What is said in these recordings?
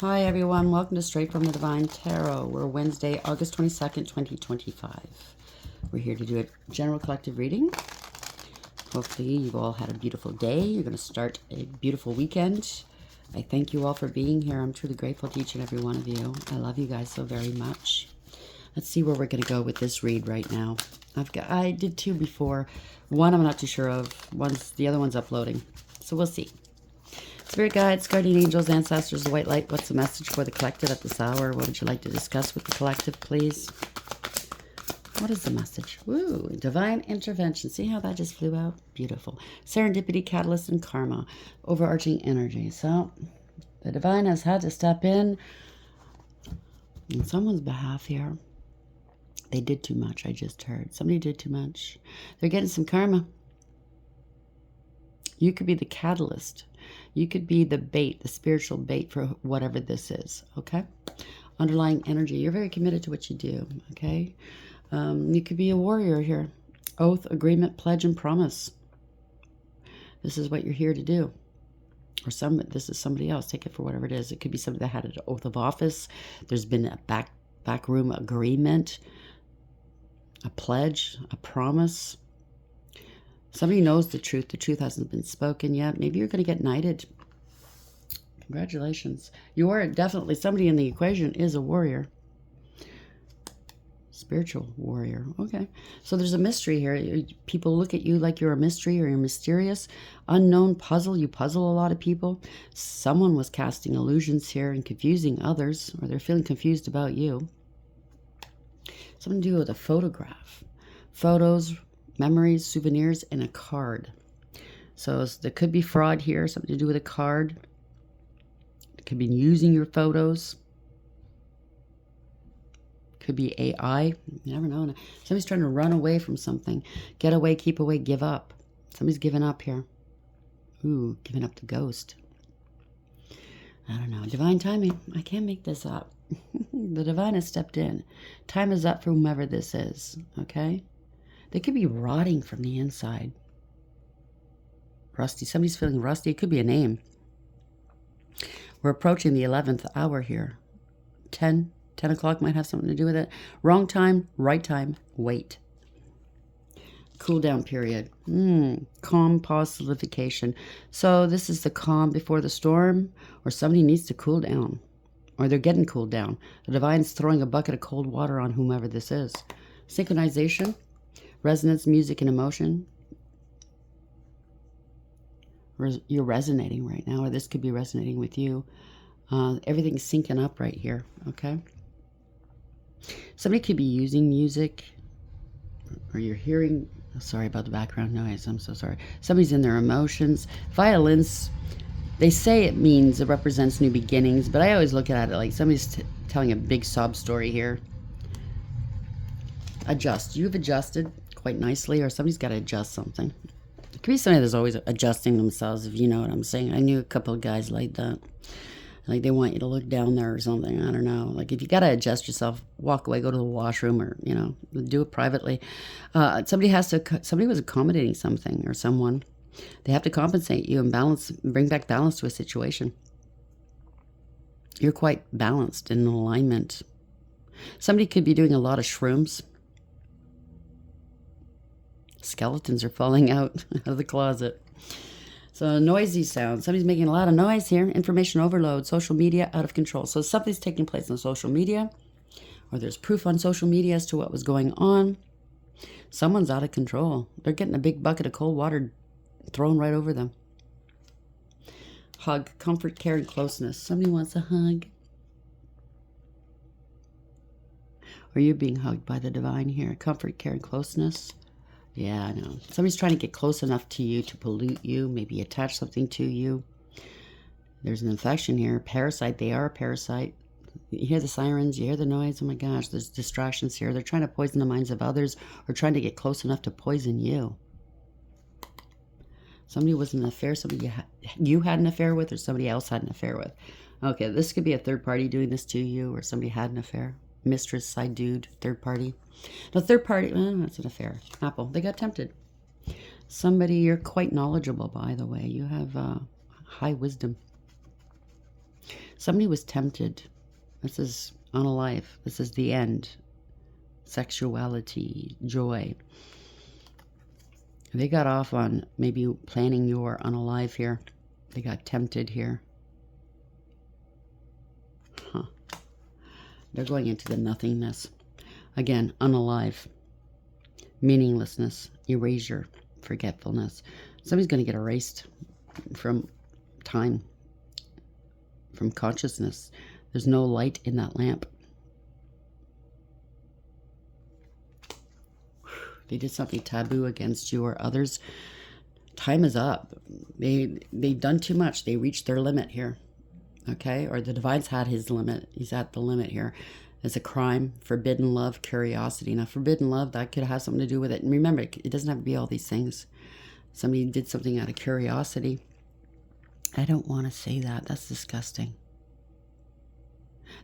Hi everyone, welcome to Straight from the Divine Tarot. We're Wednesday, August 22nd, 2025. We're here to do a general collective reading. Hopefully you've all had a beautiful day. You're going to start a beautiful weekend. I thank you all for being here. I'm truly grateful to each and every one of you. I love you guys so very much. Let's see where we're going to go with this read right now. I did two before. One I'm not too sure of. The other one's uploading. So we'll see. Spirit guides, guardian angels, ancestors, the white light, what's the message for the collective at this hour? What would you like to discuss with the collective, please? What is the message? Woo, divine intervention. See how that just flew out? Beautiful. Serendipity, catalyst, and karma. Overarching energy. So, the divine has had to step in on someone's behalf here. They did too much, I just heard. Somebody did too much. They're getting some karma. You could be the catalyst. You could be the bait, the spiritual bait for whatever this is, okay? Underlying energy. You're very committed to what you do, okay? You could be a warrior here. Oath, agreement, pledge, and promise. This is what you're here to do. Or this is somebody else. Take it for whatever it is. It could be somebody that had an oath of office. There's been a backroom agreement, a pledge, a promise. Somebody knows the truth. The truth hasn't been spoken yet. Maybe you're going to get knighted. Congratulations. You are definitely, somebody in the equation is a warrior. Spiritual warrior. Okay. So there's a mystery here. People look at you like you're a mystery or you're mysterious. Unknown puzzle. You puzzle a lot of people. Someone was casting illusions here and confusing others, or they're feeling confused about you. Something to do with a photograph. Photos, memories, souvenirs, and a card. So there could be fraud here, something to do with a card. It could be using your photos. Could be AI. You never know. Somebody's trying to run away from something. Get away, keep away, give up. Somebody's giving up here. Ooh, giving up to ghost. I don't know. Divine timing. I can't make this up. The divine has stepped in. Time is up for whomever this is. Okay? They could be rotting from the inside. Rusty. Somebody's feeling rusty. It could be a name. We're approaching the 11th hour here. 10 o'clock might have something to do with it. Wrong time, right time, wait. Cool down period. Calm, pause, solidification. So this is the calm before the storm, or somebody needs to cool down, or they're getting cooled down. The divine's throwing a bucket of cold water on whomever this is. Synchronization. Resonance, music, and emotion. You're resonating right now, or this could be resonating with you. Everything's syncing up right here, okay? Somebody could be using music, or you're hearing... Oh, sorry about the background noise. I'm so sorry. Somebody's in their emotions. Violins, they say it represents new beginnings, but I always look at it like somebody's telling a big sob story here. Adjust. You've adjusted quite nicely, or somebody's got to adjust something. It could be somebody that's always adjusting themselves, if you know what I'm saying. I knew a couple of guys like that. Like they want you to look down there or something. I don't know. Like if you got to adjust yourself, walk away, go to the washroom, or, do it privately. Somebody was accommodating something or someone. They have to compensate you and bring back balance to a situation. You're quite balanced in alignment. Somebody could be doing a lot of shrooms. Skeletons are falling out of the closet. So a noisy sound. Somebody's making a lot of noise here. Information overload. Social media out of control. So something's taking place on social media, or there's proof on social media as to what was going on. Someone's out of control. They're getting a big bucket of cold water thrown right over them. Hug, comfort, care, and closeness. Somebody wants a hug. Or you're being hugged by the divine here. Comfort, care, and closeness. Yeah, I know. Somebody's trying to get close enough to you to pollute you, maybe attach something to you. There's an infection here. Parasite. They are a parasite. You hear the sirens. You hear the noise. Oh my gosh, there's distractions here. They're trying to poison the minds of others, or trying to get close enough to poison you. Somebody was in an affair. Somebody you had an affair with, or somebody else had an affair with. Okay, this could be a third party doing this to you, or somebody had an affair. Mistress, side dude, third party. The third party, that's an affair. Apple, they got tempted. Somebody, you're quite knowledgeable, by the way. You have high wisdom. Somebody was tempted. This is unalive. This is the end. Sexuality, joy. They got off on maybe planning your unalive here. They got tempted here. Huh. They're going into the nothingness. Again, unalive. Meaninglessness, erasure, forgetfulness. Somebody's going to get erased from time, from consciousness. There's no light in that lamp. They did something taboo against you or others. Time is up. They've done too much. They reached their limit here. Okay? Or the divine's had his limit. He's at the limit here. It's a crime, forbidden love, curiosity. Now, forbidden love, that could have something to do with it. And remember, it doesn't have to be all these things. Somebody did something out of curiosity. I don't want to say that. That's disgusting.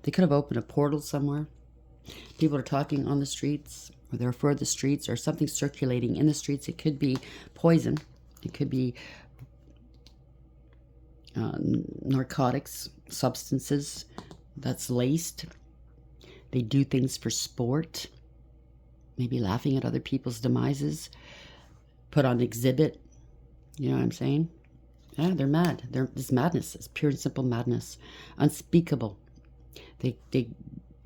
They could have opened a portal somewhere. People are talking on the streets, or they're for the streets, or something circulating in the streets. It could be poison. It could be narcotics, substances that's laced. They do things for sport, maybe laughing at other people's demises, put on exhibit. You know what I'm saying? Yeah, they're mad. This madness is pure and simple madness, unspeakable. They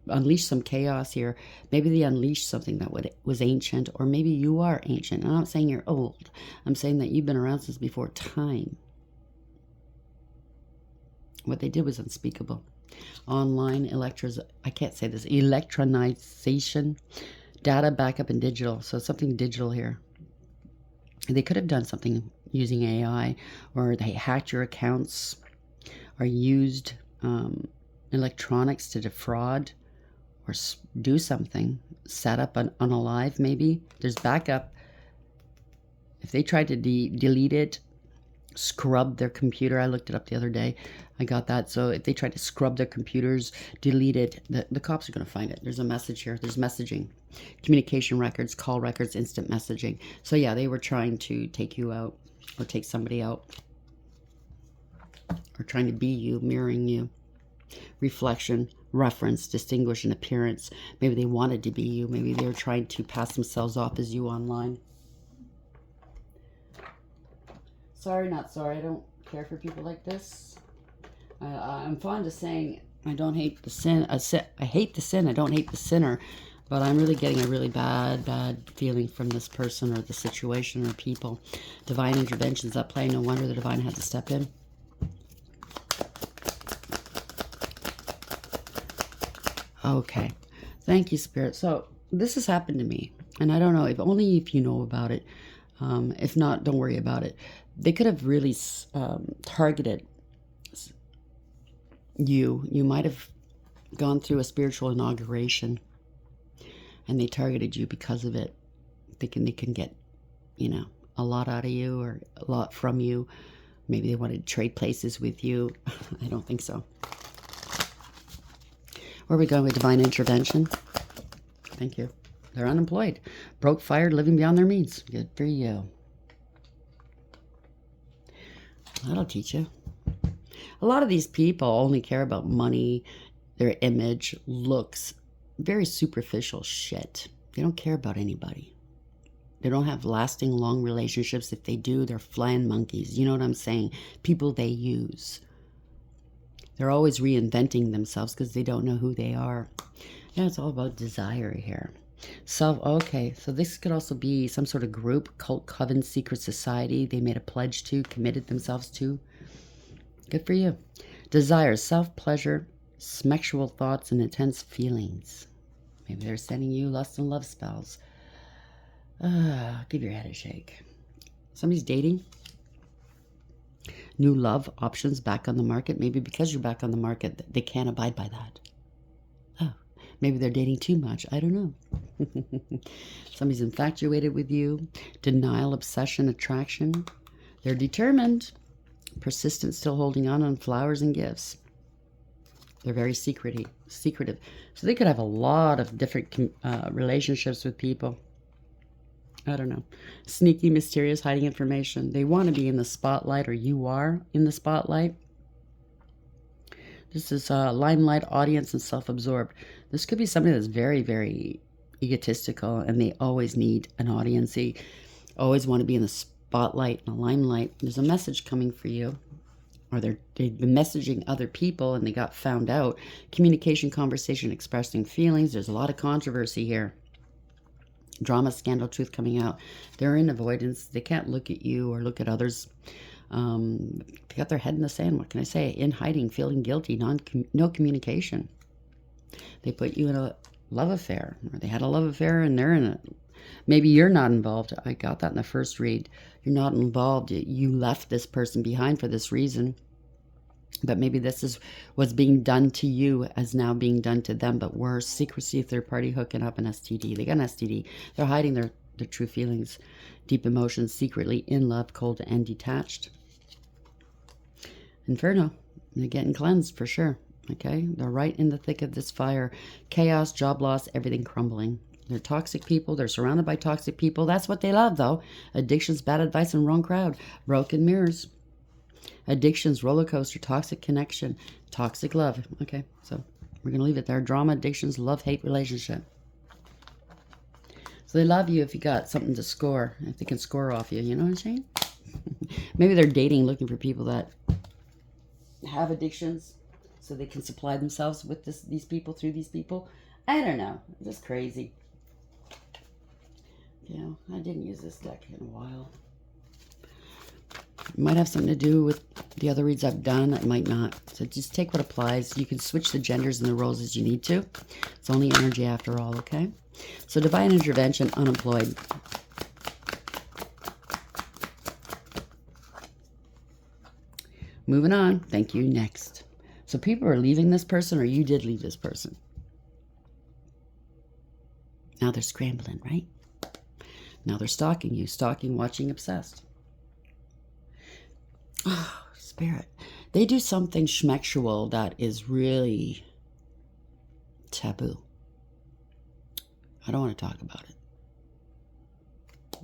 unleash some chaos here. Maybe they unleash something that was ancient, or maybe you are ancient. I'm not saying you're old. I'm saying that you've been around since before time. What they did was unspeakable. Online electronization, data backup and digital. So something digital here. They could have done something using AI, or they hacked your accounts, or used electronics to defraud, or do something. Set up an unalive, maybe. There's backup. If they tried to delete it, scrub their computer. I looked it up the other day. I got that. So if they tried to scrub their computers, delete it, the cops are going to find it. There's a message here. There's messaging, communication records, call records, instant messaging. So yeah, they were trying to take you out, or take somebody out, or trying to be you, mirroring you. Reflection, reference, distinguish an appearance. Maybe they wanted to be you. Maybe they were trying to pass themselves off as you online. Sorry, not sorry. I don't care for people like this. I'm fond of saying I don't hate the sin. I hate the sin. I don't hate the sinner. But I'm really getting a really bad feeling from this person, or the situation, or people. Divine intervention's at play. No wonder the divine had to step in. Okay. Thank you, Spirit. So this has happened to me. And I don't know, only if you know about it. If not, don't worry about it. They could have really targeted you. You might have gone through a spiritual inauguration, and they targeted you because of it. Thinking they can get, a lot out of you, or a lot from you. Maybe they wanted to trade places with you. I don't think so. Where are we going with divine intervention? Thank you. They're unemployed. Broke, fired, living beyond their means. Good for you. That'll teach you. A lot of these people only care about money, their image, looks, very superficial shit. They don't care about anybody. They don't have lasting, long relationships. If they do, they're flying monkeys. You know what I'm saying? People they use. They're always reinventing themselves because they don't know who they are. Yeah, it's all about desire here. Okay, so this could also be some sort of group, cult, coven, secret society they made a pledge to, committed themselves to. Good for you. Desire, self-pleasure, sexual thoughts, and intense feelings. Maybe they're sending you lust and love spells. Give your head a shake. Somebody's dating. New love options back on the market. Maybe because you're back on the market, they can't abide by that. Oh, maybe they're dating too much. I don't know. Somebody's infatuated with you. Denial, obsession, attraction. They're determined. Persistent, still holding on flowers and gifts. They're very secretive. So they could have a lot of different relationships with people. I don't know. Sneaky, mysterious, hiding information. They want to be in the spotlight, or you are in the spotlight. This is limelight, audience, and self-absorbed. This could be somebody that's very, very egotistical, and they always need an audience. They always want to be in the spotlight and the limelight. There's a message coming for you, or they've been messaging other people and they got found out. Communication, conversation, expressing feelings. There's a lot of controversy here. Drama, scandal, truth coming out. They're in avoidance. They can't look at you or look at others. They got their head in the sand. What can I say? In hiding, feeling guilty, no communication. They put you in a love affair, or they had a love affair and they're in it. Maybe you're not involved. I got that in the first read. You're not involved. You left this person behind for this reason. But maybe this is what's being done to you as now being done to them. But worse, secrecy, third party hooking up, an STD. They got an STD. They're hiding their true feelings, deep emotions, secretly in love, cold and detached. Inferno. They're getting cleansed for sure. Okay? They're right in the thick of this fire. Chaos, job loss, everything crumbling. They're toxic people. They're surrounded by toxic people. That's what they love, though. Addictions, bad advice, and wrong crowd. Broken mirrors. Addictions, roller coaster, toxic connection, toxic love. Okay, so we're going to leave it there. Drama, addictions, love, hate, relationship. So they love you if you got something to score. If they can score off you, you know what I'm saying? Maybe they're dating, looking for people that have addictions so they can supply themselves with these people, through these people. I don't know. It's just crazy. You know, I didn't use this deck in a while. It might have something to do with the other reads I've done. It might not. So just take what applies. You can switch the genders and the roles as you need to. It's only energy after all, okay? So divine intervention, unemployed. Moving on. Thank you. Next. So people are leaving this person, or you did leave this person. Now they're scrambling, right? Now they're stalking you. Stalking, watching, obsessed. Oh, spirit. They do something schmexual that is really taboo. I don't want to talk about it.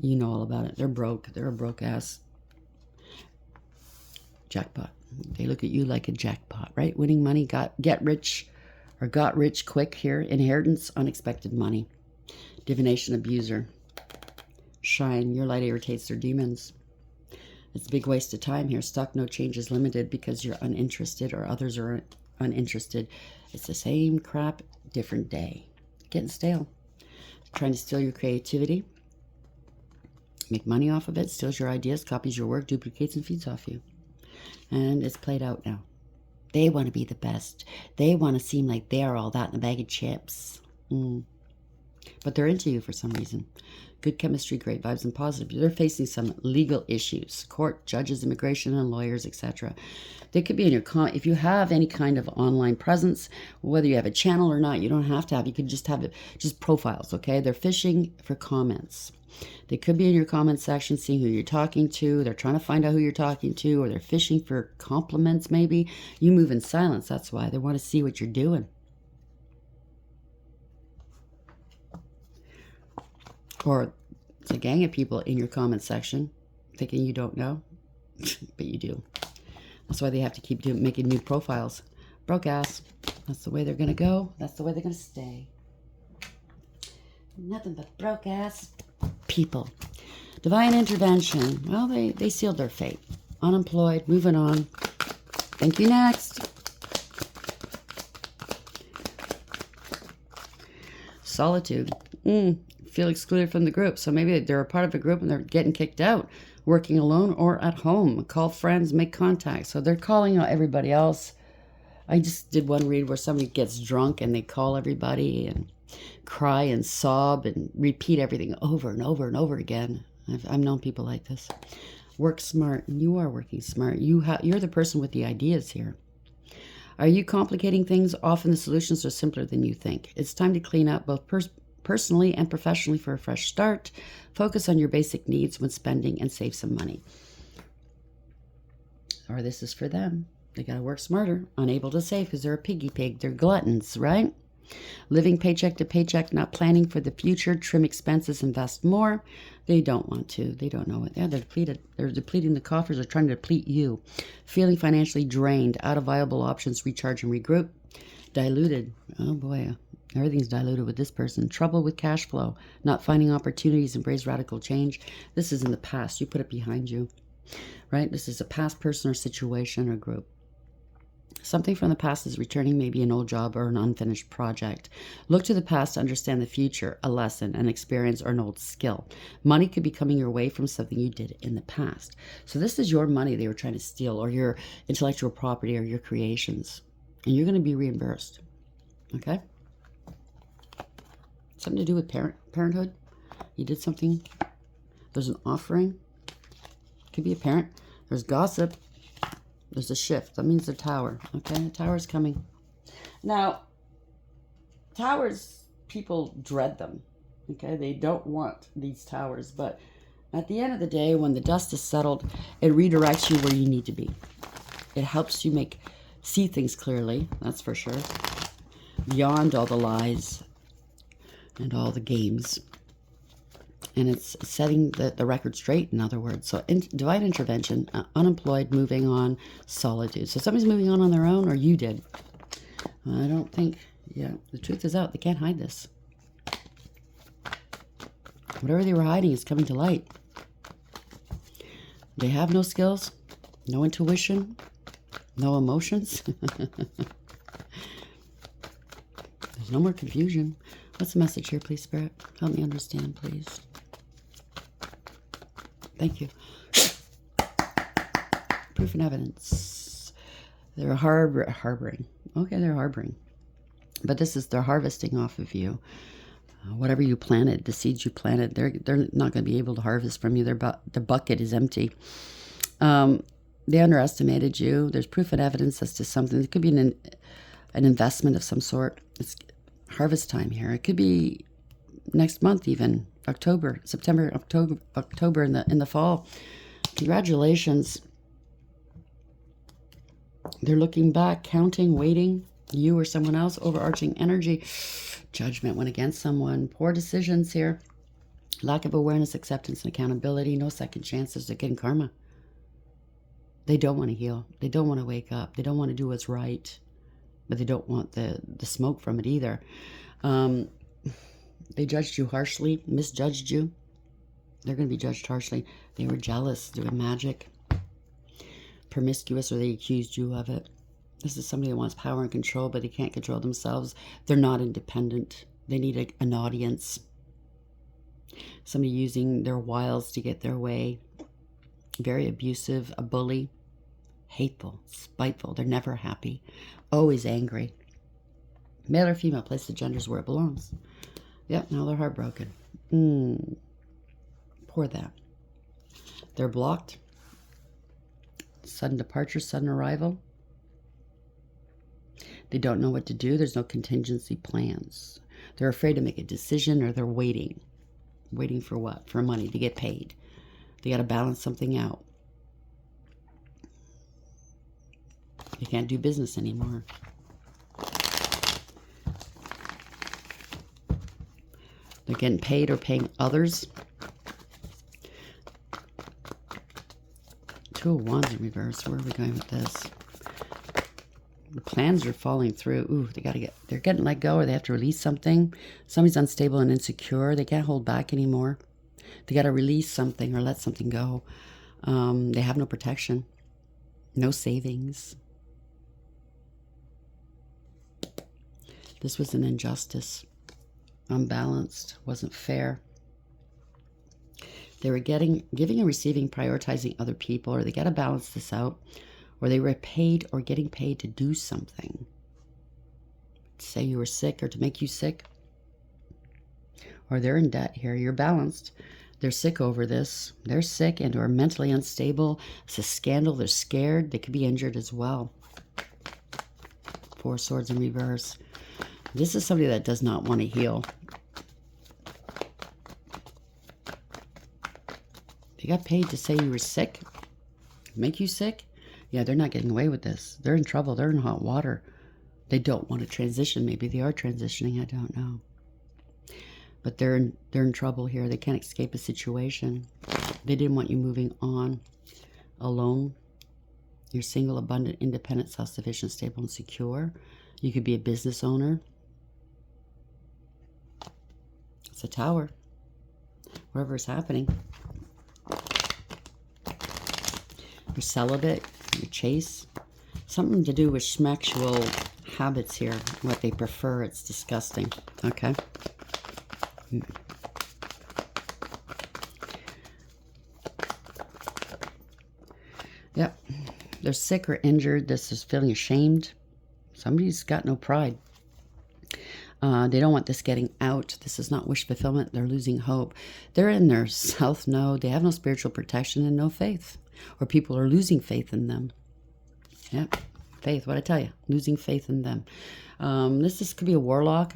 You know all about it. They're broke. They're a broke ass jackpot. They look at you like a jackpot, right? Winning money, got rich quick here. Inheritance, unexpected money. Divination, abuser. Shine. Your light irritates their demons. It's a big waste of time here. Stuck, no changes, limited because you're uninterested or others are uninterested. It's the same crap, different day. Getting stale. Trying to steal your creativity. Make money off of it. Steals your ideas, copies your work, duplicates and feeds off you. And it's played out now. They want to be the best. They want to seem like they're all that in a bag of chips. But they're into you for some reason. Good chemistry, great vibes, and positive. They're facing some legal issues. Court, judges, immigration, and lawyers, etc. They could be in your... If you have any kind of online presence, whether you have a channel or not, you don't have to have. You could just have just profiles, okay? They're fishing for comments. They could be in your comment section, seeing who you're talking to. They're trying to find out who you're talking to, or they're fishing for compliments, maybe. You move in silence. That's why. They want to see what you're doing. Or it's a gang of people in your comment section thinking you don't know, but you do. That's why they have to keep making new profiles. Broke ass. That's the way they're going to go. That's the way they're going to stay. Nothing but broke ass people. Divine intervention. Well, they sealed their fate. Unemployed. Moving on. Thank you. Next. Solitude. Feel excluded from the group. So maybe they're a part of a group and they're getting kicked out. Working alone or at home. Call friends, make contact. So they're calling out everybody else. I just did one read where somebody gets drunk and they call everybody and cry and sob and repeat everything over and over and over again. I've known people like this. Work smart. You are working smart. You're the person with the ideas here. Are you complicating things? Often the solutions are simpler than you think. It's time to clean up both personally and professionally for a fresh start. Focus on your basic needs when spending and save some money. Or this is for them. They got to work smarter. Unable to save because they're a piggy pig. They're gluttons, right? Living paycheck to paycheck, not planning for the future. Trim expenses, invest more. They don't want to. They don't know it. Yeah, they're depleted. They're depleting the coffers. They're trying to deplete you. Feeling financially drained, out of viable options, recharge and regroup. Diluted. Oh boy, everything's diluted with this person. Trouble with cash flow, not finding opportunities, embrace radical change. This is in the past. You put it behind you, right? This is a past person or situation or group. Something from the past is returning, maybe an old job or an unfinished project. Look to the past to understand the future, a lesson, an experience, or an old skill. Money could be coming your way from something you did in the past. So this is your money they were trying to steal, or your intellectual property, or your creations. And you're going to be reimbursed. Okay? Something to do with parenthood. You did something. There's an offering. Could be a parent. There's gossip. There's a shift. That means the tower. Okay? The tower's coming. Now, towers, people dread them. Okay? They don't want these towers. But at the end of the day, when the dust is settled, it redirects you where you need to be. It helps you see things clearly. That's for sure. Beyond all the lies and all the games. And it's setting the record straight, in other words. So divine intervention, unemployed, moving on, solitude. So somebody's moving on their own, or you did. I don't think, yeah, the truth is out. They can't hide this. Whatever they were hiding is coming to light. They have no skills, no intuition, no emotions. There's no more confusion. What's the message here, please, Spirit? Help me understand, please. Thank you. Proof and evidence. They're harboring. Okay, they're harboring. But they're harvesting off of you. Whatever you planted, the seeds you planted, they're not going to be able to harvest from you. The bucket is empty. They underestimated you. There's proof and evidence as to something. It could be an investment of some sort. It's harvest time here. It could be next month, even September, October in the fall. Congratulations. They're looking back, counting, waiting. You or someone else, overarching energy. Judgment went against someone. Poor decisions here. Lack of awareness, acceptance, and accountability. No second chances. They're getting karma. They don't want to heal. They don't want to wake up. They don't want to do what's right. But they don't want the smoke from it either. They judged you harshly, misjudged you. They're going to be judged harshly. They were jealous, doing magic, promiscuous, or they accused you of it. This is somebody that wants power and control, but they can't control themselves. They're not independent. They need an audience. Somebody using their wiles to get their way. Very abusive, a bully, hateful, spiteful. They're never happy, always angry. Male or female, place the genders where it belongs. Yep, now they're heartbroken. Pour that. They're blocked. Sudden departure, sudden arrival. They don't know what to do. There's no contingency plans. They're afraid to make a decision, or they're waiting. Waiting for what? For money, to get paid. They got to balance something out. They can't do business anymore. They're getting paid or paying others. Two of Wands in reverse. Where are we going with this? The plans are falling through. Ooh, they're getting let go, or they have to release something. Somebody's unstable and insecure. They can't hold back anymore. They got to release something or let something go. They have no protection. No savings. This was an injustice. Unbalanced, wasn't fair. They were giving and receiving, prioritizing other people, or they got to balance this out, or they were paid or getting paid to do something. Say you were sick, or to make you sick, or they're in debt here. You're balanced. They're sick over this. They're sick and or mentally unstable. It's a scandal. They're scared. They could be injured as well. Four of Swords in reverse. This is somebody that does not want to heal. They got paid to say you were sick, make you sick. Yeah, they're not getting away with this. They're in trouble. They're in hot water. They don't want to transition. Maybe they are transitioning. I don't know. But they're in trouble here. They can't escape a situation. They didn't want you moving on alone. You're single, abundant, independent, self-sufficient, stable, and secure. You could be a business owner. It's a Tower. Whatever is happening. You're celibate. You chase. Something to do with sexual habits here. What they prefer. It's disgusting. Okay. Yep. They're sick or injured. This is feeling ashamed. Somebody's got no pride. They don't want this getting out. This is not wish fulfillment. They're losing hope. They're in their self-know. They have no spiritual protection and no faith. Or people are losing faith in them. Yep. Faith. What I tell you. Losing faith in them. This could be a warlock.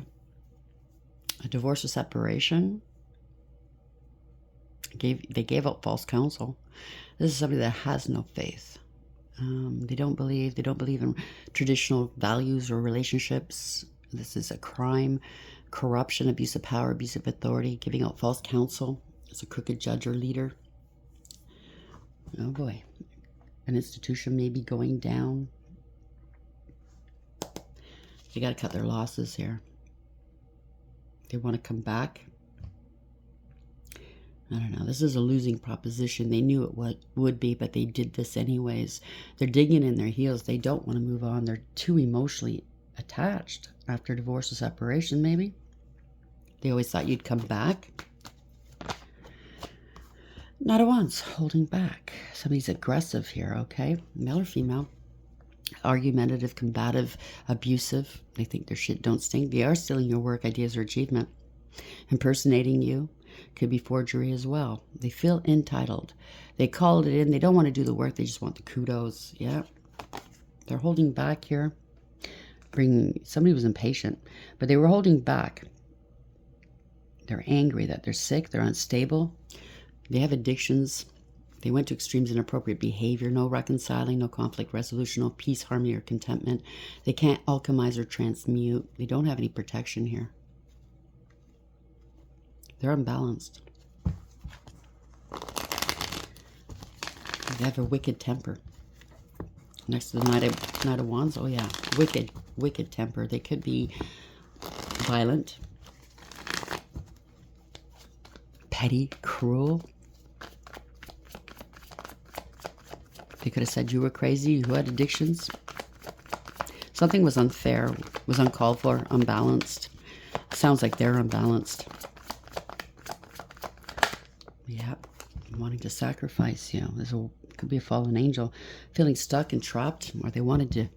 A divorce or separation. They gave out false counsel. This is somebody that has no faith. They don't believe in traditional values or relationships. This is a crime, corruption, abuse of power, abuse of authority, giving out false counsel. It's a crooked judge or leader. Oh boy. An institution may be going down. They got to cut their losses here. They want to come back. I don't know. This is a losing proposition. They knew it would be, but they did this anyways. They're digging in their heels. They don't want to move on. They're too emotionally attached after divorce or separation, maybe. They always thought you'd come back. Not at once. Holding back. Somebody's aggressive here, okay? Male or female. Argumentative, combative, abusive. They think their shit don't stink. They are stealing your work, ideas, or achievement. Impersonating you. Could be forgery as well. They feel entitled. They called it in. They don't want to do the work. They just want the kudos. Yeah. They're holding back here. Somebody was impatient, but they were holding back. They're angry that they're sick. They're unstable. They have addictions. They went to extremes, inappropriate behavior. No reconciling, no conflict resolution, no peace, harmony, or contentment. They can't alchemize or transmute. They don't have any protection here. They're unbalanced. They have a wicked temper. Next to the Knight of Wands, oh yeah, wicked temper. They could be violent, petty, cruel. They could have said you were crazy, you had addictions. Something was unfair, was uncalled for, unbalanced. Sounds like they're unbalanced. Yeah, wanting to sacrifice, you know. Could be a fallen angel feeling stuck and trapped, or they wanted to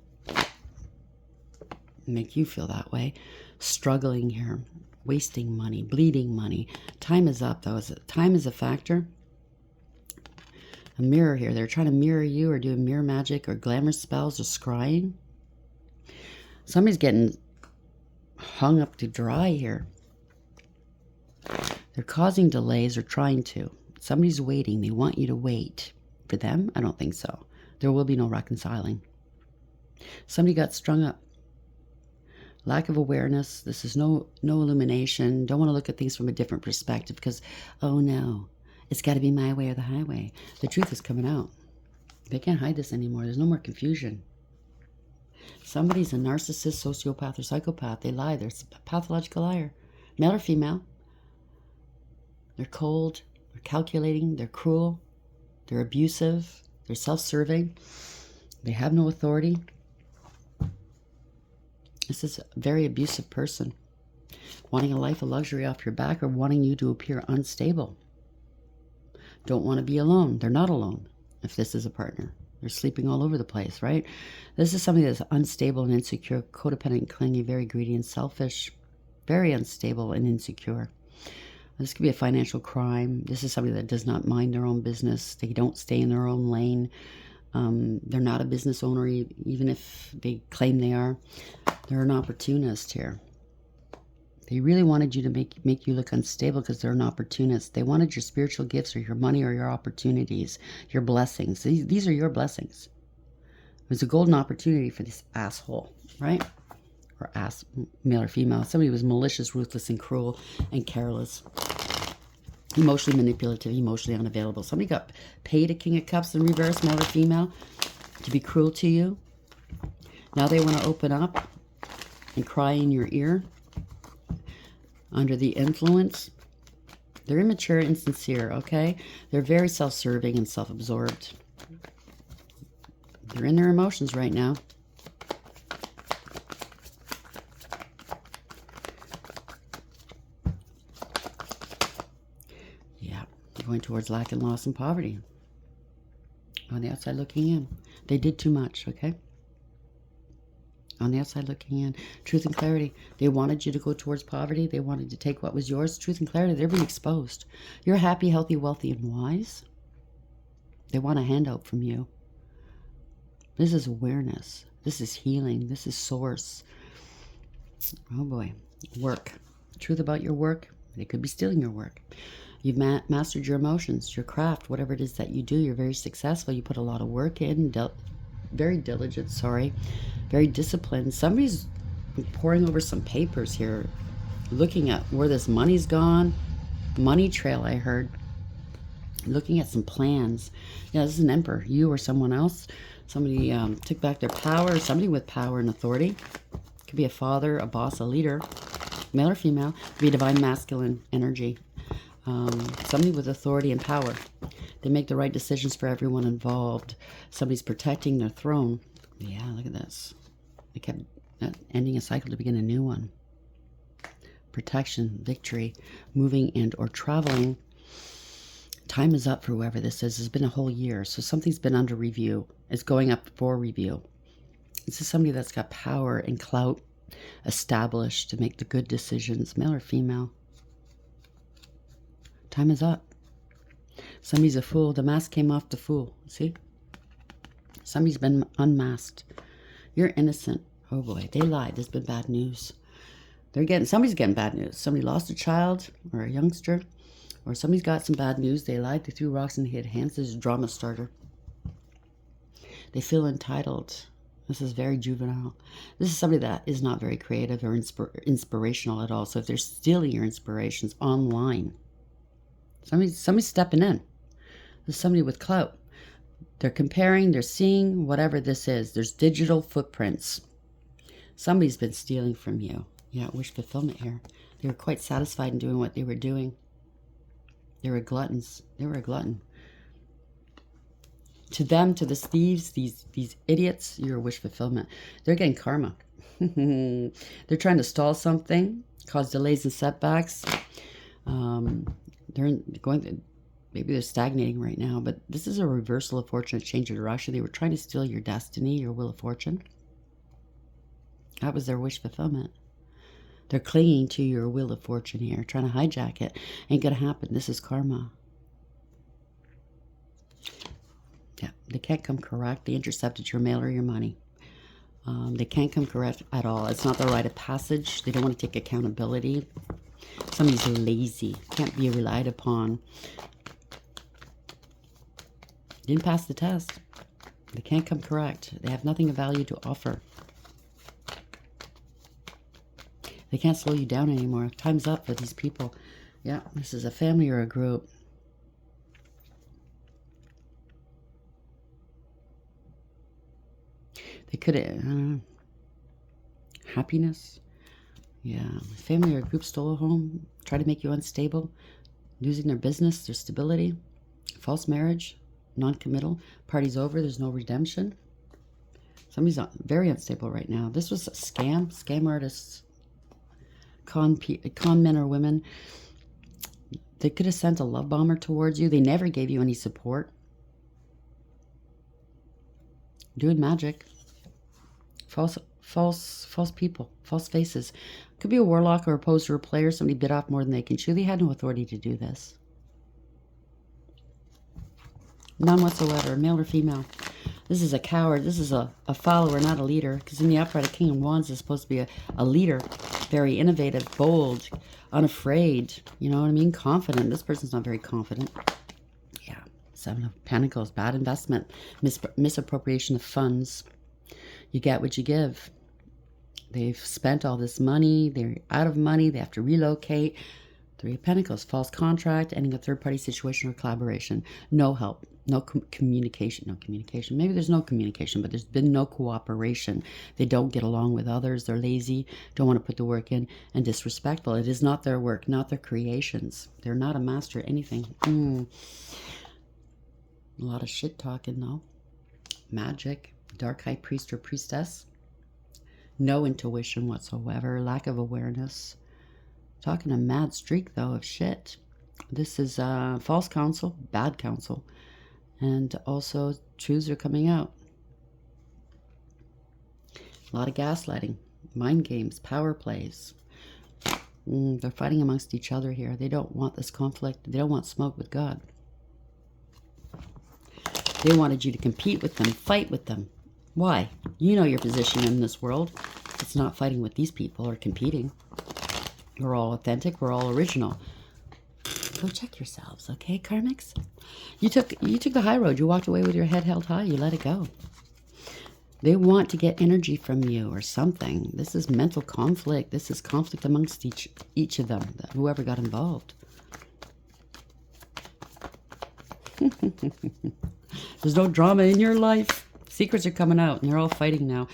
make you feel that way. Struggling here, wasting money, bleeding money. Time is up, though. Time is a factor. A mirror here. They're trying to mirror you or doing mirror magic or glamour spells or scrying. Somebody's getting hung up to dry here. They're causing delays or trying to. Somebody's waiting. They want you to wait. For them, I don't think so. There will be no reconciling. Somebody got strung up. Lack of awareness. This is no illumination. Don't want to look at things from a different perspective because, oh no, it's got to be my way or the highway. The truth is coming out. They can't hide this anymore. There's no more confusion. Somebody's a narcissist, sociopath, or psychopath. They lie. They're a pathological liar. Male or female. They're cold. They're calculating. They're cruel. They're abusive. They're self-serving. They have no authority. This is a very abusive person. Wanting a life of luxury off your back or wanting you to appear unstable. Don't want to be alone. They're not alone if this is a partner. They're sleeping all over the place, right? This is somebody that's unstable and insecure, codependent, clingy, very greedy and selfish. Very unstable and insecure. This could be a financial crime. This is somebody that does not mind their own business. They don't stay in their own lane. They're not a business owner, even if they claim they are. They're an opportunist here. They really wanted you to make you look unstable because they're an opportunist. They wanted your spiritual gifts or your money or your opportunities, your blessings. These are your blessings. It was a golden opportunity for this asshole, right? Or male or female. Somebody was malicious, ruthless, and cruel, and careless. Emotionally manipulative, emotionally unavailable. Somebody got paid a King of Cups in reverse, male or female, to be cruel to you. Now they want to open up and cry in your ear under the influence. They're immature, insincere, okay? They're very self-serving and self-absorbed. They're in their emotions right now. Yeah, going towards lack and loss and poverty. On the outside looking in. They did too much, okay? On the outside looking in. Truth and clarity. They wanted you to go towards poverty. They wanted to take what was yours. Truth and clarity. They're being exposed. You're happy, healthy, wealthy, and wise. They want a handout from you. This is awareness. This is healing. This is source. Oh boy. Work. Truth about your work. They could be stealing your work. You've mastered your emotions, your craft, whatever it is that you do. You're very successful. You put a lot of work in. Very diligent, very disciplined. Somebody's poring over some papers here, looking at where this money's gone. Money trail, I heard. Looking at some plans. Yeah, this is an emperor. You or someone else. Somebody took back their power. Somebody with power and authority. Could be a father, a boss, a leader. Male or female. Could be divine masculine energy. Somebody with authority and power. They make the right decisions for everyone involved. Somebody's protecting their throne. Yeah, look at this. They kept ending a cycle to begin a new one. Protection, victory, moving and or traveling. Time is up for whoever this is. It's been a whole year, so something's been under review. It's going up for review. This is somebody that's got power and clout established to make the good decisions, male or female. Time is up. Somebody's a fool. The mask came off the fool. See? Somebody's been unmasked. You're innocent. Oh boy, they lied. There's been bad news. Somebody's getting bad news. Somebody lost a child or a youngster, or somebody's got some bad news. They lied. They threw rocks and hit hands. This is a drama starter. They feel entitled. This is very juvenile. This is somebody that is not very creative or inspirational at all. So if they're stealing your inspirations online, somebody's stepping in. There's somebody with clout. They're comparing, they're seeing, whatever this is. There's digital footprints. Somebody's been stealing from you. Yeah, wish fulfillment here. They were quite satisfied in doing what they were doing. They were gluttons. They were a glutton. To them, to the thieves, these idiots, you're a wish fulfillment. They're getting karma. They're trying to stall something, cause delays and setbacks. Maybe they're stagnating right now, but this is a reversal of fortune, a change of direction. They were trying to steal your destiny, your wheel of fortune. That was their wish fulfillment. They're clinging to your wheel of fortune here, trying to hijack it. Ain't gonna happen. This is karma. Yeah, they can't come correct. They intercepted your mail or your money. They can't come correct at all. It's not the rite of passage. They don't want to take accountability. Somebody's lazy, can't be relied upon. Didn't pass the test. They can't come correct. They have nothing of value to offer. They can't slow you down anymore. Time's up for these people. Yeah, this is a family or a group. They could have, happiness. Yeah, family or a group stole a home, try to make you unstable, losing their business, their stability, false marriage, non-committal, party's over, there's no redemption. Somebody's very unstable right now. This was a scam artists, con men or women. They could have sent a love bomber towards you. They never gave you any support. Doing magic. False people, false faces. Could be a warlock or opposed to a player. Somebody bit off more than they can chew. They had no authority to do this. None whatsoever, male or female. This is a coward. This is a follower, not a leader. Because in the upright, a king of wands is supposed to be a leader. Very innovative, bold, unafraid. You know what I mean? Confident. This person's not very confident. Yeah. Seven of Pentacles. Bad investment. Misappropriation of funds. You get what you give. They've spent all this money. They're out of money. They have to relocate. Three of Pentacles, false contract, ending a third-party situation or collaboration. No help, no communication, no communication. Maybe there's no communication, but there's been no cooperation. They don't get along with others. They're lazy, don't want to put the work in, and disrespectful. It is not their work, not their creations. They're not a master at anything. A lot of shit talking, though. Magic, dark high priest or priestess. No intuition whatsoever, lack of awareness. Talking a mad streak, though, of shit. This is false counsel, bad counsel. And also, truths are coming out. A lot of gaslighting, mind games, power plays. They're fighting amongst each other here. They don't want this conflict. They don't want smoke with God. They wanted you to compete with them, fight with them. Why? You know your position in this world. It's not fighting with these people or competing. We're all authentic. We're all original. Go check yourselves, okay, Karmics? You took the high road. You walked away with your head held high. You let it go. They want to get energy from you or something. This is mental conflict. This is conflict amongst each of them, whoever got involved. There's no drama in your life. Secrets are coming out, and they're all fighting now.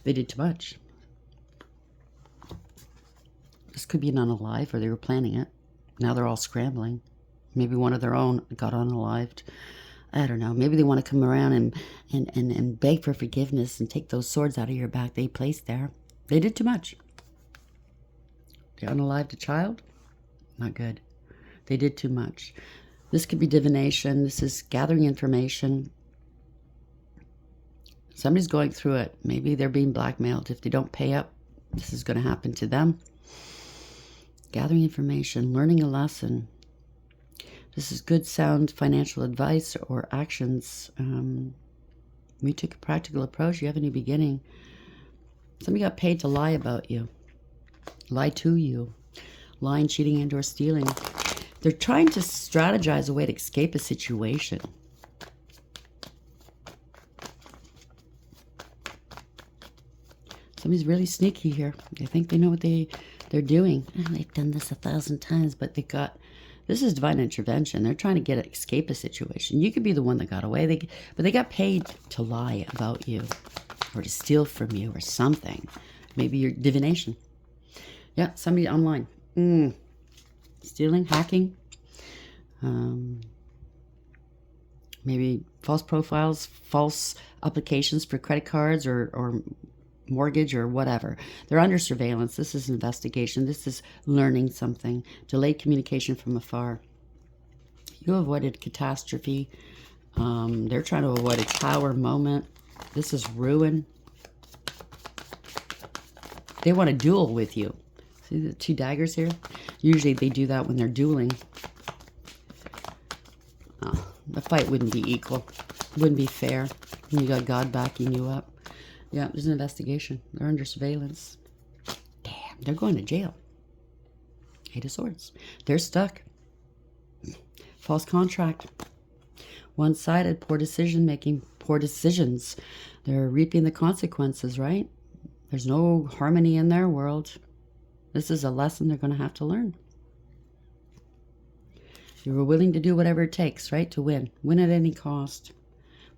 They did too much. This could be an unalived, or they were planning it. Now they're all scrambling. Maybe one of their own got unalived. I don't know. Maybe they want to come around and beg for forgiveness and take those swords out of your back they placed there. They did too much. They unalived a child? Not good. They did too much. This could be divination. This is gathering information. Somebody's going through it. Maybe they're being blackmailed. If they don't pay up, this is going to happen to them. Gathering information, learning a lesson. This is good, sound financial advice or actions. We took a practical approach. You have a new beginning. Somebody got paid to lie about you. Lie to you. Lying, cheating, and or stealing. They're trying to strategize a way to escape a situation. Somebody's really sneaky here. They think they know what they're doing. Oh, they've done this 1,000 times, but they got... This is divine intervention. They're trying to escape a situation. You could be the one that got away, but they got paid to lie about you or to steal from you or something. Maybe your divination. Yeah, somebody online. Stealing, hacking. Maybe false profiles, false applications for credit cards or mortgage or whatever. They're under surveillance. This is investigation. This is learning something. Delayed communication from afar. You avoided catastrophe. They're trying to avoid a tower moment. This is ruin. They want to duel with you. See the 2 daggers here? Usually they do that when they're dueling. Oh, the fight wouldn't be equal. Wouldn't be fair. You got God backing you up. Yeah, there's an investigation. They're under surveillance. Damn, they're going to jail. 8 of Swords. They're stuck. False contract. One-sided, poor decision-making, poor decisions. They're reaping the consequences, right? There's no harmony in their world. This is a lesson they're going to have to learn. You were willing to do whatever it takes, right, to win. Win at any cost.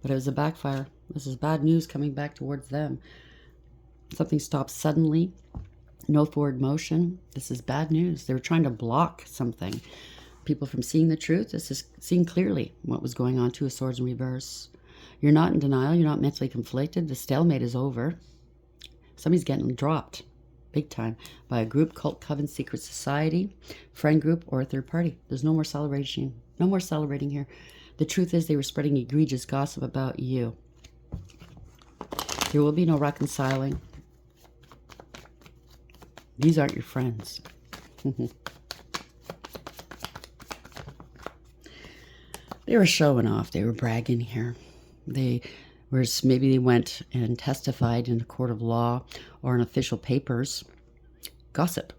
But it was a backfire. This is bad news coming back towards them. Something stopped suddenly. No forward motion. This is bad news. They were trying to block something. People from seeing the truth. This is seeing clearly what was going on. 2 of Swords in reverse. You're not in denial. You're not mentally conflicted. The stalemate is over. Somebody's getting dropped big time by a group, cult, coven, secret society, friend group, or a third party. There's no more celebration. No more celebrating here. The truth is they were spreading egregious gossip about you. There will be no reconciling. These aren't your friends. They were showing off. They were bragging here. Maybe they went and testified in a court of law or in official papers. Gossip.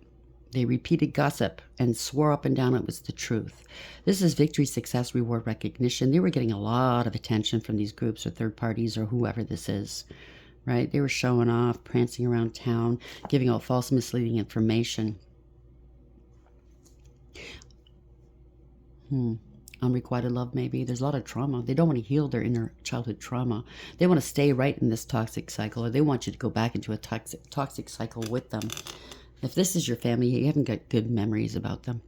They repeated gossip and swore up and down it was the truth. This is victory, success, reward, recognition. They were getting a lot of attention from these groups or third parties or whoever this is. right? They were showing off, prancing around town, giving out false, misleading information. Unrequited love, maybe. There's a lot of trauma. They don't want to heal their inner childhood trauma. They want to stay right in this toxic cycle, or they want you to go back into a toxic cycle with them. If this is your family, you haven't got good memories about them.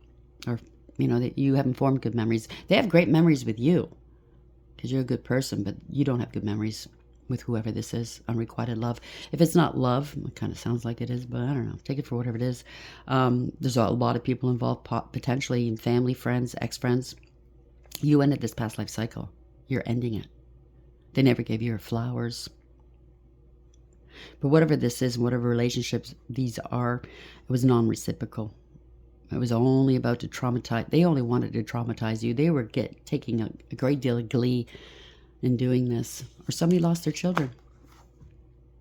Or, you know, that you haven't formed good memories. They have great memories with you because you're a good person, but you don't have good memories with whoever this is. Unrequited love. If it's not love, it kind of sounds like it is, but I don't know. Take it for whatever it is. There's a lot of people involved, potentially family, friends, ex-friends. You ended this past life cycle. You're ending it. They never gave you your flowers. But whatever this is, whatever relationships these are, it was non-reciprocal. It was only about to traumatize. They only wanted to traumatize you. They were taking a great deal of glee in doing this. Or somebody lost their children.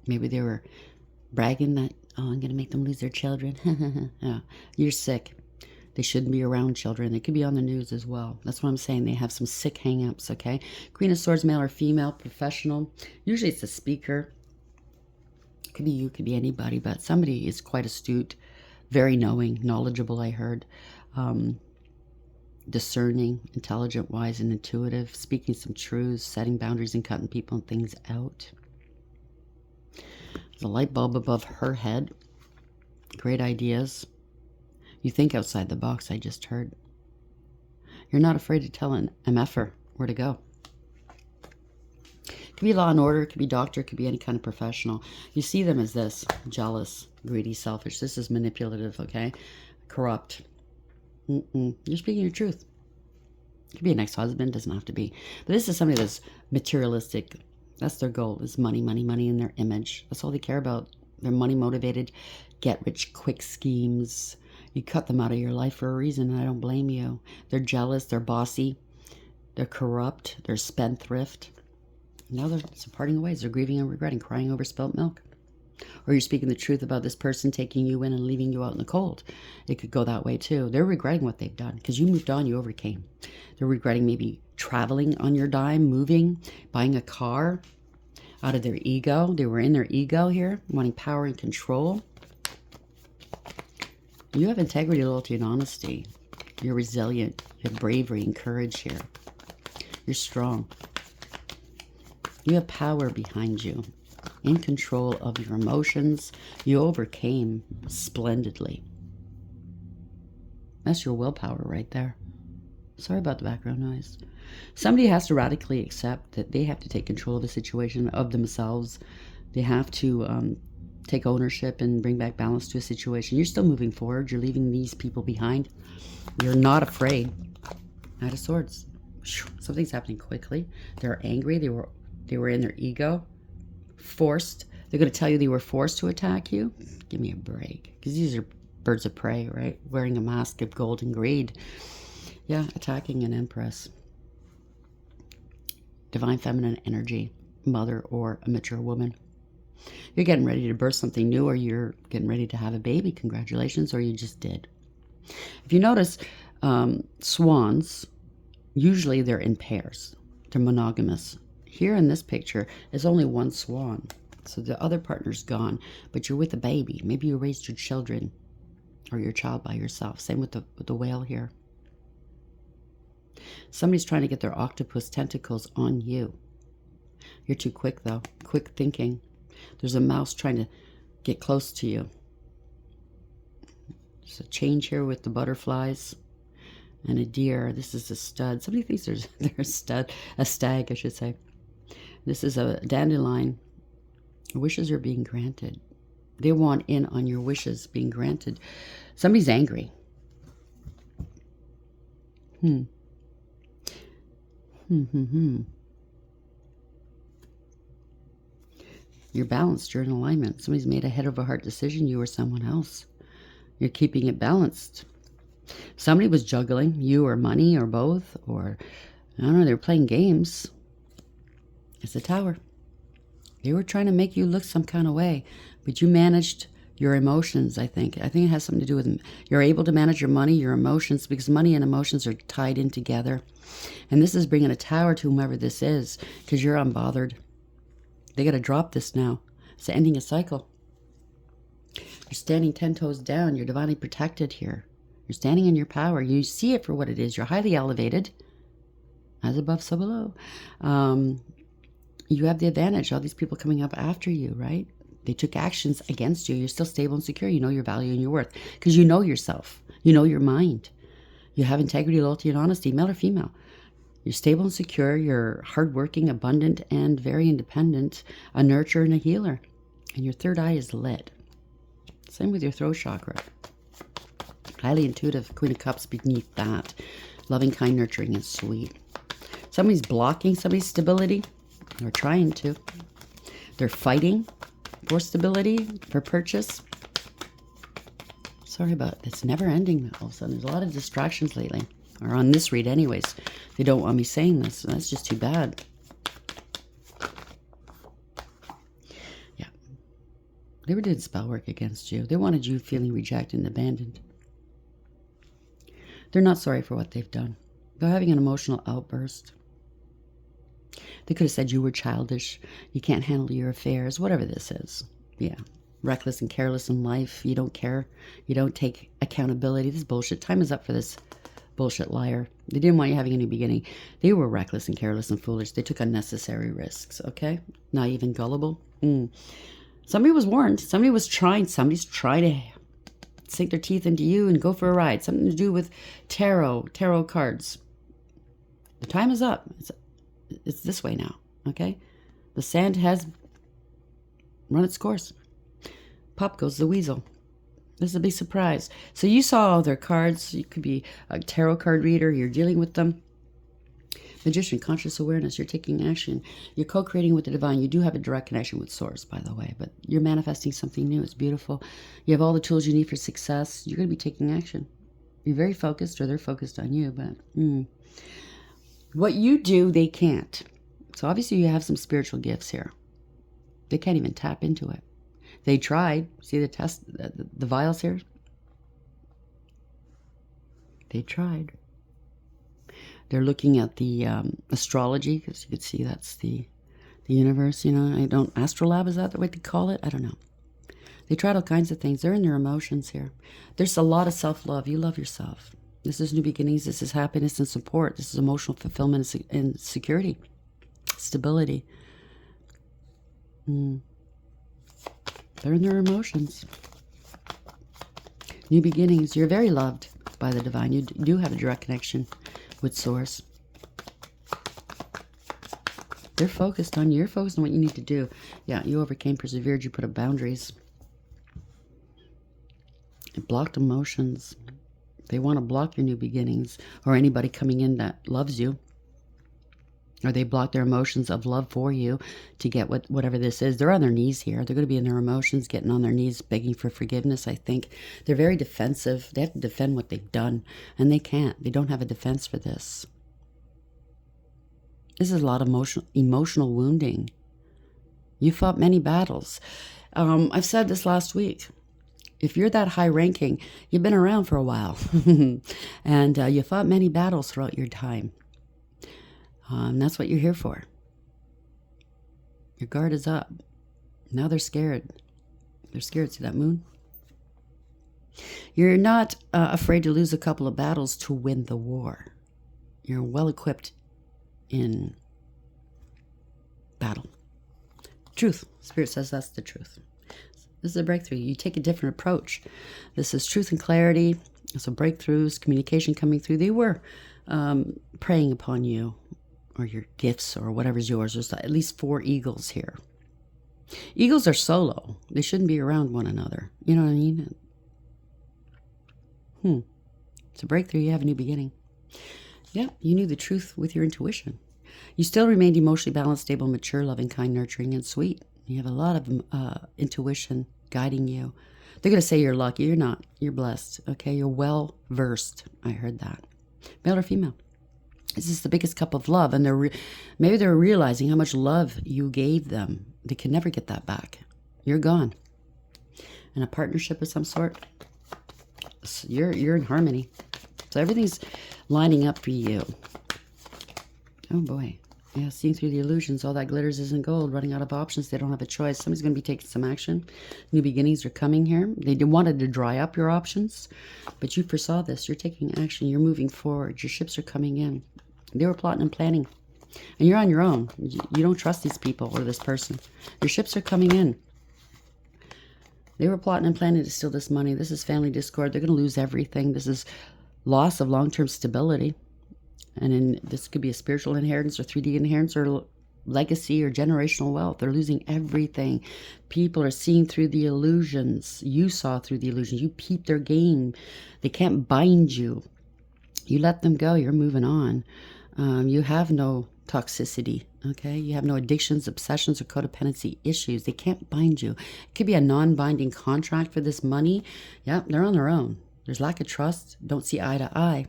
Maybe they were bragging that, oh, I'm going to make them lose their children. Yeah, you're sick. They shouldn't be around children. They could be on the news as well. That's what I'm saying. They have some sick hang-ups, okay? Queen of Swords, male or female, professional. Usually it's a speaker. Could be you, could be anybody, but somebody is quite astute, very knowing, knowledgeable, I heard. Discerning, intelligent, wise, and intuitive, speaking some truths, setting boundaries and cutting people and things out. There's a light bulb above her head. Great ideas. You think outside the box, I just heard. You're not afraid to tell an MFer where to go. Could be law and order, could be doctor, could be any kind of professional. You see them as this: jealous, greedy, selfish. This is manipulative, okay? Corrupt. You're speaking your truth. Could be an ex-husband, doesn't have to be. But this is somebody that's materialistic. That's their goal, is money, money, money in their image. That's all they care about. They're money motivated, get rich quick schemes. You cut them out of your life for a reason, and I don't blame you. They're jealous, they're bossy, they're corrupt, they're spendthrift. Now they're parting ways. They're grieving and regretting, crying over spilt milk. Or you're speaking the truth about this person taking you in and leaving you out in the cold. It could go that way too. They're regretting what they've done because you moved on, you overcame. They're regretting maybe traveling on your dime, moving, buying a car out of their ego. They were in their ego here, wanting power and control. You have integrity, loyalty, and honesty. You're resilient. You have bravery and courage here. You're strong. You have power behind you, in control of your emotions. You overcame splendidly. That's your willpower right there. Sorry about the background noise. Somebody has to radically accept that they have to take control of the situation, of themselves. They have to take ownership and bring back balance to a situation. You're still moving forward. You're leaving these people behind. You're not afraid. Knight of Swords. Something's happening quickly. They're angry. They were in their ego. Forced. They're going to tell you they were forced to attack you. Give me a break. Because these are birds of prey, right? Wearing a mask of gold and greed. Yeah, attacking an empress. Divine feminine energy. Mother or a mature woman. You're getting ready to birth something new, or you're getting ready to have a baby. Congratulations, or you just did. If you notice, swans, usually they're in pairs. They're monogamous. Here in this picture is only one swan. So the other partner's gone, but you're with a baby. Maybe you raised your children or your child by yourself. Same with the whale here. Somebody's trying to get their octopus tentacles on you. You're too quick, though. Quick thinking. There's a mouse trying to get close to you. There's a change here with the butterflies and a deer. This is a stud. Somebody thinks they're a stag, I should say. This is a dandelion. Wishes are being granted. They want in on your wishes being granted. Somebody's angry. You're balanced. You're in alignment. Somebody's made a head over heart decision, you or someone else. You're keeping it balanced. Somebody was juggling, you or money or both, or I don't know, they were playing games. It's a Tower. They were trying to make you look some kind of way, but you managed your emotions, I think. I think it has something to do with you're able to manage your money, your emotions, because money and emotions are tied in together. And this is bringing a Tower to whomever this is, because you're unbothered. They got to drop this now. It's ending a cycle. You're standing 10 toes down. You're divinely protected here. You're standing in your power. You see it for what it is. You're highly elevated. As above, so below. You have the advantage. All these people coming up after you, right? They took actions against you. You're still stable and secure. You know your value and your worth because you know yourself. You know your mind. You have integrity, loyalty, and honesty, male or female. You're stable and secure. You're hardworking, abundant, and very independent. A nurturer and a healer. And your third eye is lit. Same with your throat chakra. Highly intuitive. Queen of Cups beneath that. Loving, kind, nurturing, and sweet. Somebody's blocking somebody's stability. They're trying to. They're fighting for stability, for purchase. Sorry about it. It's never ending all of a sudden. There's a lot of distractions lately. Or on this read anyways. They don't want me saying this. So that's just too bad. Yeah. They were doing spell work against you. They wanted you feeling rejected and abandoned. They're not sorry for what they've done. They're having an emotional outburst. They could have said you were childish. You can't handle your affairs. Whatever this is. Yeah. Reckless and careless in life. You don't care. You don't take accountability. This is bullshit. Time is up for this bullshit liar. They didn't want you having a new beginning. They were reckless and careless and foolish. They took unnecessary risks. Okay? Naive and gullible. Somebody was warned. Somebody was trying. Somebody's trying to sink their teeth into you and go for a ride. Something to do with tarot cards. The time is up. It's this way now, okay? The sand has run its course. Pop goes the weasel. This is a big surprise. So you saw all their cards. You could be a tarot card reader. You're dealing with them. Magician, conscious awareness. You're taking action. You're co-creating with the divine. You do have a direct connection with Source, by the way, but you're manifesting something new. It's beautiful. You have all the tools you need for success. You're going to be taking action. You're very focused, or they're focused on you, but what you do, they can't. So obviously you have some spiritual gifts here. They can't even tap into it. They tried. See the test, the vials here? They tried. They're looking at the astrology, because you could see that's the universe, you know. Astrolab, is that the way they call it? I don't know. They tried all kinds of things. They're in their emotions here. There's a lot of self-love. You love yourself. This is new beginnings. This is happiness and support. This is emotional fulfillment and security. Stability. They're in their emotions. New beginnings. You're very loved by the divine. You do have a direct connection with Source. They're focused on you. You're focused on what you need to do. Yeah, you overcame, persevered. You put up boundaries. It blocked emotions. They want to block your new beginnings, or anybody coming in that loves you. Or they block their emotions of love for you to get whatever this is. They're on their knees here. They're going to be in their emotions, getting on their knees, begging for forgiveness, I think. They're very defensive. They have to defend what they've done, and they can't. They don't have a defense for this. This is a lot of emotional wounding. You fought many battles. I've said this last week. If you're that high ranking, you've been around for a while. And you fought many battles throughout your time. That's what you're here for. Your guard is up. Now they're scared. They're scared. See that moon? You're not afraid to lose a couple of battles to win the war. You're well equipped in battle. Truth. Spirit says that's the truth. This is a breakthrough. You take a different approach. This is truth and clarity. So breakthroughs, communication coming through. They were preying upon you, or your gifts, or whatever's yours. There's at least 4 eagles here. Eagles are solo. They shouldn't be around one another. You know what I mean? It's a breakthrough. You have a new beginning. Yeah, you knew the truth with your intuition. You still remained emotionally balanced, stable, mature, loving, kind, nurturing, and sweet. You have a lot of intuition guiding you. They're going to say you're lucky. You're not. You're blessed. Okay? You're well versed. I heard that. Male or female? This is the biggest cup of love. And maybe they're realizing how much love you gave them. They can never get that back. You're gone. In a partnership of some sort, you're in harmony. So everything's lining up for you. Oh boy. Yeah, seeing through the illusions. All that glitters isn't gold. Running out of options. They don't have a choice. Somebody's going to be taking some action. New beginnings are coming here. They wanted to dry up your options, but you foresaw this. You're taking action. You're moving forward. Your ships are coming in. They were plotting and planning. And you're on your own. You don't trust these people or this person. Your ships are coming in. They were plotting and planning to steal this money. This is family discord. They're going to lose everything. This is loss of long-term stability. And this could be a spiritual inheritance or 3D inheritance or legacy or generational wealth. They're losing everything. People are seeing through the illusions. You saw through the illusions. You peeped their game. They can't bind you. You let them go. You're moving on. You have no toxicity, okay? You have no addictions, obsessions, or codependency issues. They can't bind you. It could be a non-binding contract for this money. Yeah, they're on their own. There's lack of trust. Don't see eye to eye.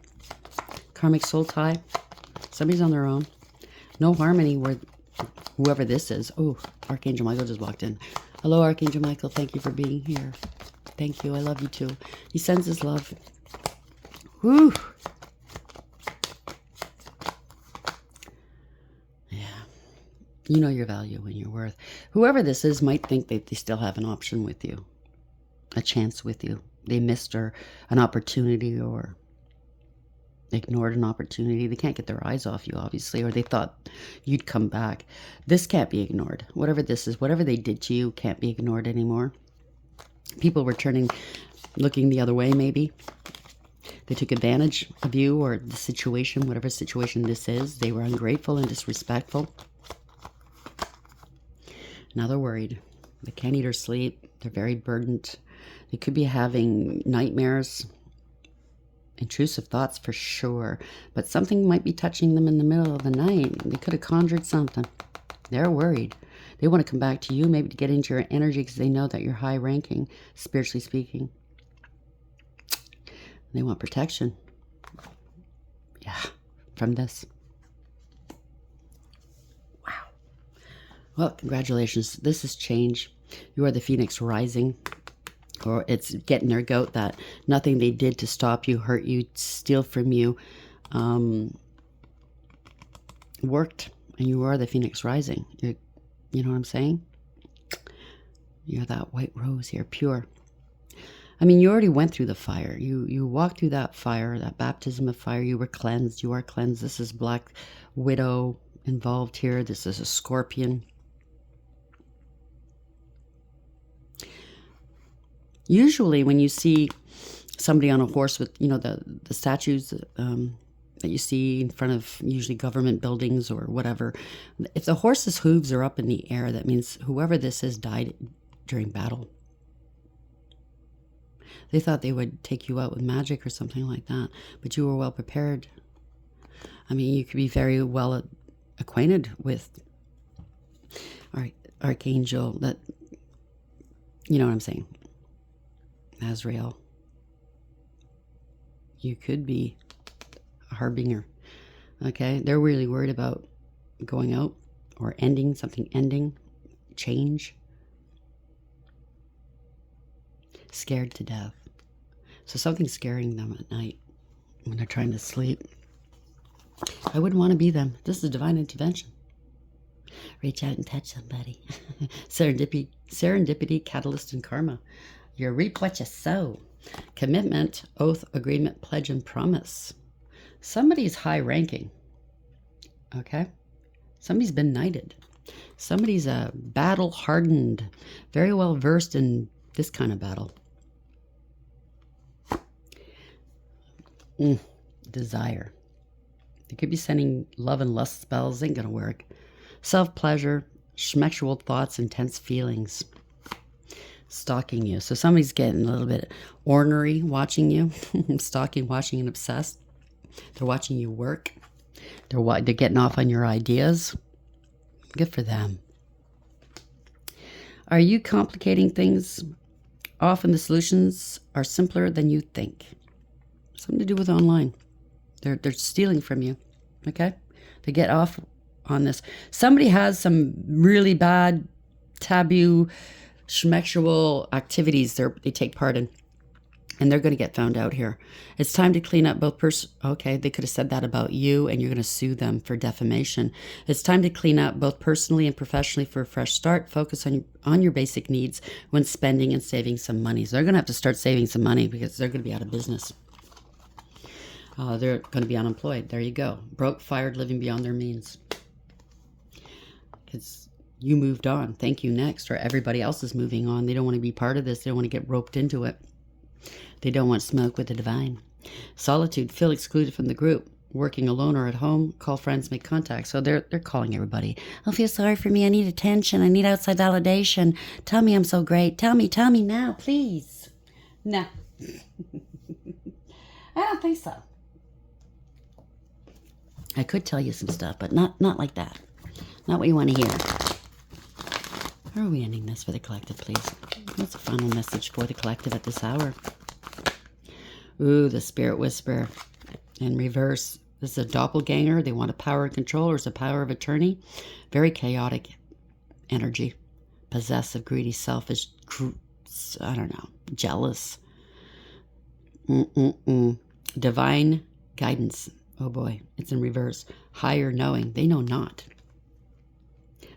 Karmic soul tie. Somebody's on their own. No harmony where whoever this is. Oh, Archangel Michael just walked in. Hello, Archangel Michael. Thank you for being here. Thank you. I love you too. He sends his love. Whew. Yeah. You know your value and your worth. Whoever this is might think that they still have an option with you. A chance with you. They missed an opportunity or ignored an opportunity. They can't get their eyes off you, obviously, or they thought you'd come back. This can't be ignored. Whatever this is, whatever they did to you can't be ignored anymore. People were looking the other way, maybe. They took advantage of you or the situation, whatever situation this is. They were ungrateful and disrespectful. Now they're worried. They can't eat or sleep. They're very burdened. They could be having nightmares, intrusive thoughts for sure, but something might be touching them in the middle of the night. They could have conjured something. They're worried. They want to come back to you, maybe to get into your energy because they know that you're high ranking, spiritually speaking. They want protection. Yeah, from this. Wow. Well, congratulations. This is change. You are the phoenix rising. Or it's getting their goat that nothing they did to stop you, hurt you, steal from you, worked. And you are the phoenix rising. You know what I'm saying? You're that white rose here, pure. I mean, you already went through the fire. You walked through that fire, that baptism of fire. You were cleansed. You are cleansed. This is Black Widow involved here. This is a scorpion. Usually when you see somebody on a horse with, the statues that you see in front of usually government buildings or whatever, if the horse's hooves are up in the air, that means whoever this is died during battle. They thought they would take you out with magic or something like that, but you were well prepared. I mean, you could be very well acquainted with Archangel, that, you know what I'm saying, Azrael. You could be a harbinger. Okay, they're really worried about going out or ending, something ending, change. Scared to death. So something's scaring them at night when they're trying to sleep. I wouldn't want to be them. This is divine intervention. Reach out and touch somebody. Serendipity, catalyst, and karma. You reap what you sow. Commitment, oath, agreement, pledge, and promise. Somebody's high ranking. Okay? Somebody's been knighted. Somebody's battle hardened, very well versed in this kind of battle. Desire. They could be sending love and lust spells. Ain't gonna work. Self-pleasure, schmexual thoughts, intense feelings. Stalking you. So somebody's getting a little bit ornery watching you. Stalking, watching, and obsessed. They're watching you work. They're getting off on your ideas. Good for them. Are you complicating things? Often the solutions are simpler than you think. Something to do with online. They're stealing from you. Okay? They get off on this. Somebody has some really bad taboo schmexual activities they take part in. And they're going to get found out here. It's time to clean up both okay, they could have said that about you, and you're going to sue them for defamation. It's time to clean up both personally and professionally for a fresh start. Focus on your basic needs when spending and saving some money. So they're going to have to start saving some money because they're going to be out of business. They're going to be unemployed. There you go. Broke, fired, living beyond their means. Because you moved on. Thank you, next. Or everybody else is moving on. They don't want to be part of this. They don't want to get roped into it. They don't want smoke with the divine. Solitude, feel excluded from the group. Working alone or at home, call friends, make contact. So they're calling everybody. Oh, feel sorry for me. I need attention. I need outside validation. Tell me I'm so great. Tell me now, please. No. I don't think so. I could tell you some stuff, but not like that. Not what you want to hear. How are we ending this for the collective, please? What's the final message for the collective at this hour? Ooh, the Spirit Whisperer in reverse. This is a doppelganger. They want a power and control, or it's a power of attorney. Very chaotic energy. Possessive, greedy, selfish, I don't know, jealous. Divine guidance. Oh boy, it's in reverse. Higher knowing. They know not.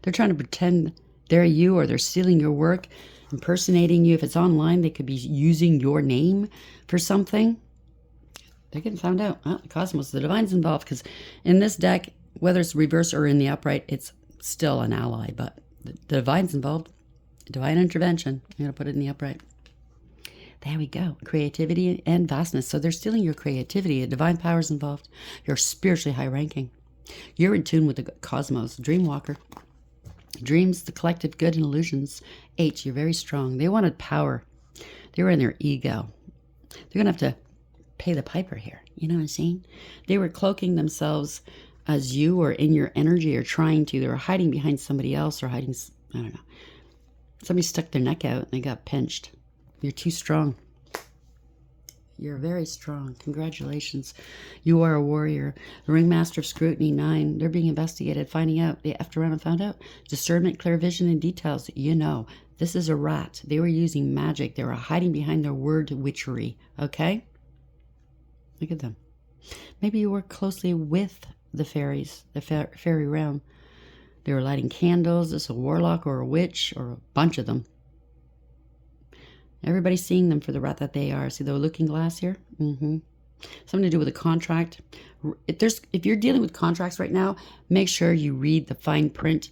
They're trying to pretend they're you, or they're stealing your work, impersonating you. If it's online, they could be using your name for something. They're getting found out. Oh, the cosmos, the divine's involved, because in this deck, whether it's reverse or in the upright, it's still an ally, but the divine's involved. Divine intervention. I'm going to put it in the upright. There we go. Creativity and vastness. So they're stealing your creativity. A divine power's involved. You're spiritually high ranking. You're in tune with the cosmos. Dreamwalker. Dreams, the collective good and illusions. 8, you're very strong. They wanted power. They were in their ego. They're going to have to pay the piper here. You know what I'm saying? They were cloaking themselves as you, or in your energy, or trying to. They were hiding behind somebody else, or hiding, I don't know. Somebody stuck their neck out and they got pinched. You're too strong. You're very strong. Congratulations. You are a warrior. The Ringmaster of Scrutiny, 9. They're being investigated, finding out. They effed around and found out. Discernment, clear vision, and details. You know, this is a rat. They were using magic. They were hiding behind their word witchery. Okay? Look at them. Maybe you work closely with the fairies, the fairy realm. They were lighting candles. This is a warlock or a witch, or a bunch of them. Everybody's seeing them for the rat that they are. See the looking glass here? Something to do with a contract. If you're dealing with contracts right now, make sure you read the fine print.